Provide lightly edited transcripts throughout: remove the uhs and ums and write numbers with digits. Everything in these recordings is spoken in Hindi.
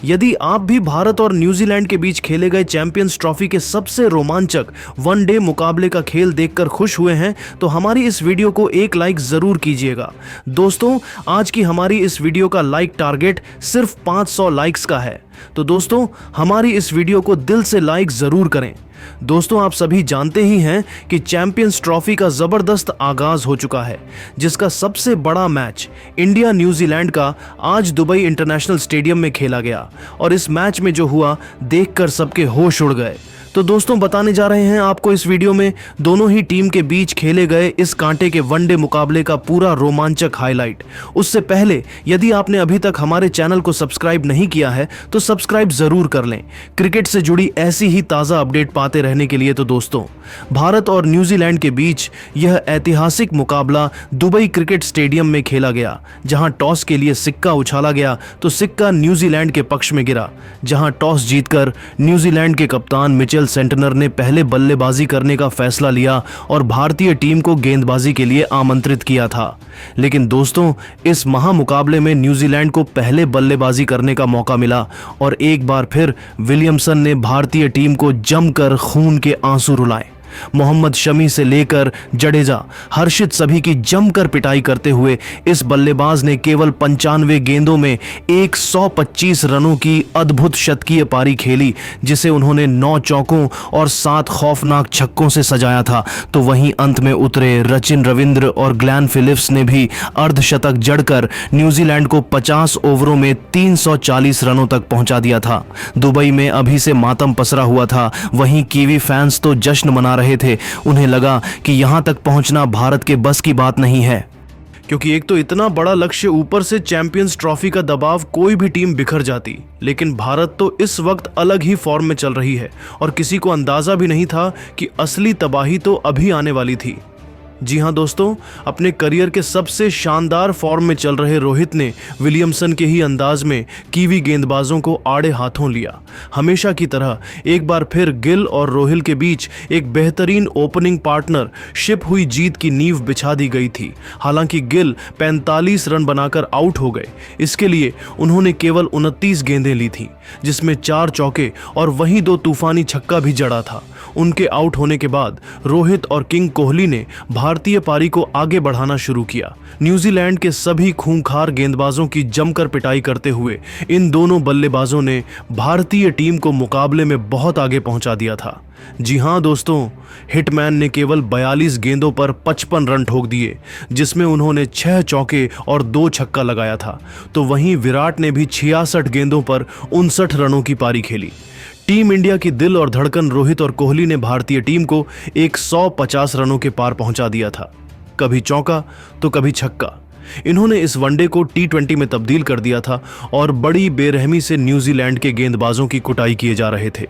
यदि आप भी भारत और न्यूजीलैंड के बीच खेले गए चैंपियंस ट्रॉफी के सबसे रोमांचक वनडे मुकाबले का खेल देखकर खुश हुए हैं तो हमारी इस वीडियो को एक लाइक जरूर कीजिएगा। दोस्तों, आज की हमारी इस वीडियो का लाइक टारगेट सिर्फ 500 लाइक्स का है, तो दोस्तों हमारी इस वीडियो को दिल से लाइक जरूर करें। दोस्तों, आप सभी जानते ही हैं कि चैंपियंस ट्रॉफी का जबरदस्त आगाज हो चुका है, जिसका सबसे बड़ा मैच इंडिया न्यूजीलैंड का आज दुबई इंटरनेशनल स्टेडियम में खेला गया और इस मैच में जो हुआ देखकर सबके होश उड़ गए। तो दोस्तों, बताने जा रहे हैं आपको इस वीडियो में दोनों ही टीम के बीच खेले गए इस कांटे के वनडे मुकाबले का पूरा रोमांचक हाईलाइट। उससे पहले यदि आपने अभी तक हमारे चैनल को सब्सक्राइब नहीं किया है तो सब्सक्राइब जरूर कर लें क्रिकेट से जुड़ी ऐसी ही ताज़ा अपडेट पाते रहने के लिए। तो दोस्तों, भारत और न्यूजीलैंड के बीच यह ऐतिहासिक मुकाबला दुबई क्रिकेट स्टेडियम में खेला गया, जहां टॉस के लिए सिक्का उछाला गया तो सिक्का न्यूजीलैंड के पक्ष में गिरा, जहां टॉस जीतकर न्यूजीलैंड के कप्तान मिचेल सेंटनर ने पहले बल्लेबाजी करने का फैसला लिया और भारतीय टीम को गेंदबाजी के लिए आमंत्रित किया था। लेकिन दोस्तों, इस महामुकाबले में न्यूजीलैंड को पहले बल्लेबाजी करने का मौका मिला और एक बार फिर विलियमसन ने भारतीय टीम को जमकर खून के आंसू रुलाए। मोहम्मद शमी से लेकर जडेजा, हर्षित सभी की जमकर पिटाई करते हुए इस बल्लेबाज ने केवल 95 गेंदों में 125 रनों की अद्भुत शतकीय पारी खेली, जिसे उन्होंने 9 चौकों और 7 खौफनाक छक्कों से सजाया था। तो वहीं अंत में उतरे सचिन रविंद्र और ग्लेन फिलिप्स ने भी अर्धशतक जड़कर न्यूजीलैंड को 50 ओवरों में 340 रनों तक पहुंचा दिया था। दुबई में अभी से मातम पसरा हुआ था, वहीं कीवी फैंस तो जश्न मना रहे थे। उन्हें लगा कि यहां तक पहुंचना भारत के बस की बात नहीं है, क्योंकि एक तो इतना बड़ा लक्ष्य, ऊपर से चैंपियंस ट्रॉफी का दबाव, कोई भी टीम बिखर जाती। लेकिन भारत तो इस वक्त अलग ही फॉर्म में चल रही है और किसी को अंदाजा भी नहीं था कि असली तबाही तो अभी आने वाली थी। जी हां दोस्तों, अपने करियर के सबसे शानदार फॉर्म में चल रहे रोहित ने विलियमसन के ही अंदाज में कीवी गेंदबाजों को आड़े हाथों लिया। हमेशा की तरह एक बार फिर गिल और रोहिल के बीच एक बेहतरीन ओपनिंग पार्टनरशिप हुई जीत की नींव बिछा दी गई थी। हालांकि गिल 45 रन बनाकर आउट हो गए। इसके लिए उन्होंने केवल 29 गेंदें ली थीं, जिसमें 4 चौके और वहीं 2 तूफानी छक्का भी जड़ा था। उनके आउट होने के बाद रोहित और किंग कोहली ने भारतीय पारी को आगे बढ़ाना शुरू किया। न्यूजीलैंड के सभी खूंखार गेंदबाजों की जमकर पिटाई करते हुए इन दोनों बल्लेबाजों ने भारतीय टीम को मुकाबले में बहुत आगे पहुंचा दिया था। जी हां दोस्तों, हिटमैन ने केवल 42 गेंदों पर 55 रन ठोक दिए, जिसमें उन्होंने 6 चौके और 2 छक्का लगाया था। तो वहीं विराट ने भी 66 गेंदों पर 59 रनों की पारी खेली। टीम इंडिया की दिल और धड़कन रोहित और कोहली ने भारतीय टीम को 150 रनों के पार पहुंचा दिया था। कभी चौका तो कभी छक्का। इन्होंने इस वनडे को T20 में तब्दील कर दिया था और बड़ी बेरहमी से न्यूजीलैंड के गेंदबाजों की कुटाई किए जा रहे थे।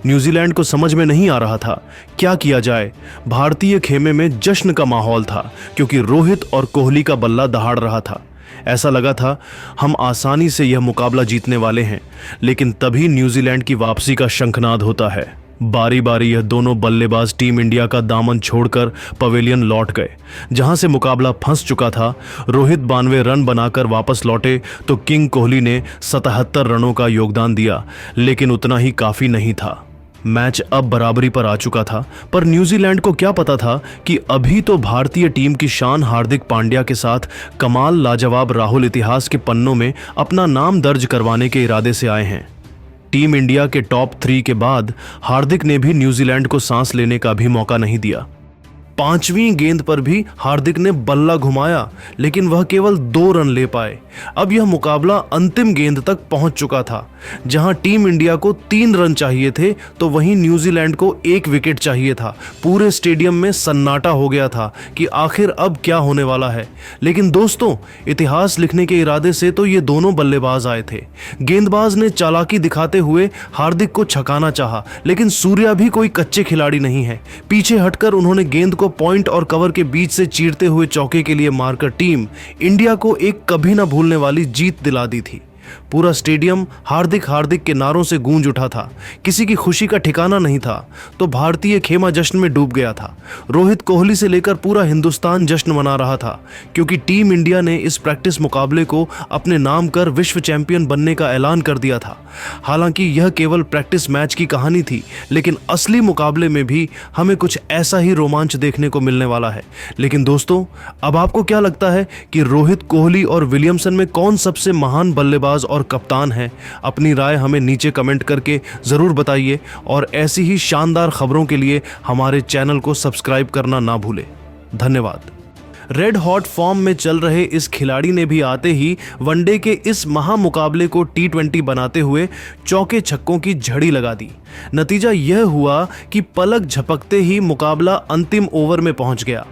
न्यूजीलैंड को समझ में नहीं आ रहा था क्या किया जाए। भारतीय खेमे में जश्न का माहौल था, क्योंकि रोहित और कोहली का बल्ला दहाड़ रहा था। ऐसा लगा था हम आसानी से यह मुकाबला जीतने वाले हैं। लेकिन तभी न्यूजीलैंड की वापसी का शंखनाद होता है। बारी बारी यह दोनों बल्लेबाज टीम इंडिया का दामन छोड़कर पवेलियन लौट गए, जहां से मुकाबला फंस चुका था। रोहित 92 रन बनाकर वापस लौटे तो किंग कोहली ने 77 रनों का योगदान दिया, लेकिन उतना ही काफी नहीं था। मैच अब बराबरी पर आ चुका था, पर न्यूजीलैंड को क्या पता था कि अभी तो भारतीय टीम की शान हार्दिक पांड्या के साथ कमाल लाजवाब राहुल इतिहास के पन्नों में अपना नाम दर्ज करवाने के इरादे से आए हैं। टीम इंडिया के टॉप 3 के बाद हार्दिक ने भी न्यूजीलैंड को सांस लेने का भी मौका नहीं दिया। 5वीं गेंद पर भी हार्दिक ने बल्ला घुमाया, लेकिन वह केवल 2 रन ले पाए। अब यह मुकाबला अंतिम गेंद तक पहुंच चुका था, जहां टीम इंडिया को 3 रन चाहिए थे तो वहीं न्यूजीलैंड को 1 विकेट चाहिए था। पूरे स्टेडियम में सन्नाटा हो गया था कि आखिर अब क्या होने वाला है। लेकिन दोस्तों, इतिहास लिखने के इरादे से तो ये दोनों बल्लेबाज आए थे। गेंदबाज ने चालाकी दिखाते हुए हार्दिक को छकाना चाहा, लेकिन सूर्या भी कोई कच्चे खिलाड़ी नहीं है। पीछे हटकर उन्होंने गेंद को पॉइंट और कवर के बीच से चीरते हुए चौके के लिए मारकर टीम इंडिया को एक कभी ना भूलने वाली जीत दिला दी थी। पूरा स्टेडियम हार्दिक हार्दिक के नारों से गूंज उठा था। किसी की खुशी का ठिकाना नहीं था। तो भारतीय खेमा जश्न में डूब गया था। रोहित कोहली से लेकर पूरा हिंदुस्तान जश्न मना रहा था, क्योंकि टीम इंडिया ने इस प्रैक्टिस मुकाबले को अपने नाम कर विश्व चैंपियन बनने का ऐलान कर दिया था। हालांकि यह केवल प्रैक्टिस मैच की कहानी थी, लेकिन असली मुकाबले में भी हमें कुछ ऐसा ही रोमांच देखने को मिलने वाला है। लेकिन दोस्तों, अब आपको क्या लगता है कि रोहित, कोहली और विलियमसन में कौन सबसे महान बल्लेबाज और कप्तान है? अपनी राय हमें नीचे कमेंट करके जरूर बताइए और ऐसी ही शानदार खबरों के लिए हमारे चैनल को सब्सक्राइब करना ना भूलें। धन्यवाद। रेड हॉट फॉर्म में चल रहे इस खिलाड़ी ने भी आते ही वनडे के इस महामुकाबले को T20 बनाते हुए चौके छक्कों की झड़ी लगा दी। नतीजा यह हुआ कि पलक झपकते ही मुकाबला अंतिम ओवर में पहुंच गया,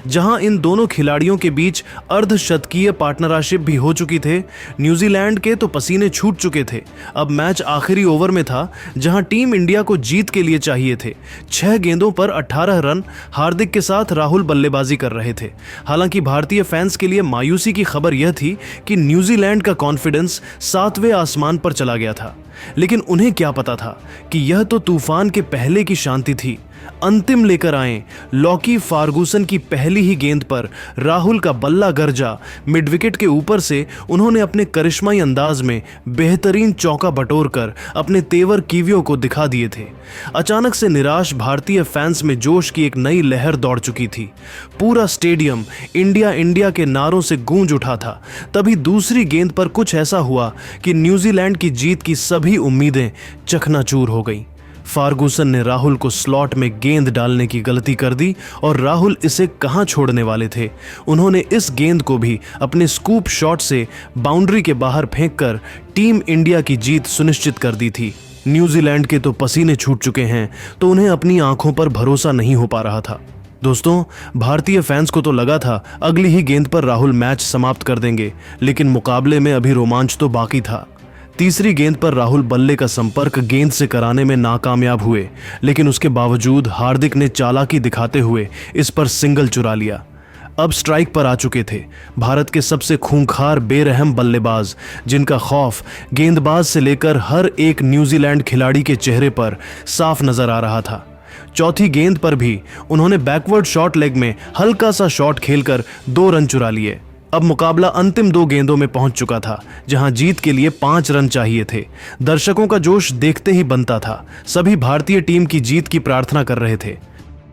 जहां इन दोनों खिलाड़ियों के बीच अर्धशतकीय पार्टनरशिप भी हो चुकी थे। न्यूजीलैंड के तो पसीने छूट चुके थे। अब मैच आखिरी ओवर में था, जहां टीम इंडिया को जीत के लिए चाहिए थे। 6 गेंदों पर 18 रन हार्दिक के साथ राहुल बल्लेबाजी कर रहे थे। हालांकि भारतीय फैंस के लिए मायूसी की खबर यह थी कि न्यूजीलैंड का कॉन्फिडेंस 7वें आसमान पर चला गया था। लेकिन उन्हें क्या पता था कि यह तो तूफान के पहले की शांति थी। अंतिम लेकर आए लॉकी फार्गूसन की पहली ही गेंद पर राहुल का बल्ला गरजा। मिड विकेट के ऊपर से उन्होंने अपने करिश्माई अंदाज में बेहतरीन चौका बटोरकर अपने तेवर कीवियों को दिखा दिए थे। अचानक से निराश भारतीय फैंस में जोश की एक नई लहर दौड़ चुकी थी। पूरा स्टेडियम इंडिया इंडिया के नारों से गूंज उठा था। तभी दूसरी गेंद पर कुछ ऐसा हुआ कि न्यूजीलैंड की जीत की सभी उम्मीदें चकनाचूर हो गईं। फार्गूसन ने राहुल को स्लॉट में गेंद डालने की गलती कर दी और राहुल इसे कहां छोड़ने वाले थे। उन्होंने इस गेंद को भी अपने स्कूप शॉट से बाउंड्री के बाहर फेंककर टीम इंडिया की जीत सुनिश्चित कर दी थी। न्यूजीलैंड के तो पसीने छूट चुके हैं, तो उन्हें अपनी आंखों पर भरोसा नहीं हो पा रहा था। दोस्तों, भारतीय फैंस को तो लगा था अगली ही गेंद पर राहुल मैच समाप्त कर देंगे, लेकिन मुकाबले में अभी रोमांच तो बाकी था। तीसरी गेंद पर राहुल बल्ले का संपर्क गेंद से कराने में नाकामयाब हुए, लेकिन उसके बावजूद हार्दिक ने चालाकी दिखाते हुए इस पर सिंगल चुरा लिया। अब स्ट्राइक पर आ चुके थे भारत के सबसे खूंखार बेरहम बल्लेबाज, जिनका खौफ गेंदबाज से लेकर हर एक न्यूजीलैंड खिलाड़ी के चेहरे पर साफ नजर आ रहा था। चौथी गेंद पर भी उन्होंने बैकवर्ड शॉट लेग में हल्का सा शॉट खेलकर 2 रन चुरा लिए। अब मुकाबला अंतिम 2 गेंदों में पहुंच चुका था, जहां जीत के लिए 5 रन चाहिए थे। दर्शकों का जोश देखते ही बनता था। सभी भारतीय टीम की जीत की प्रार्थना कर रहे थे।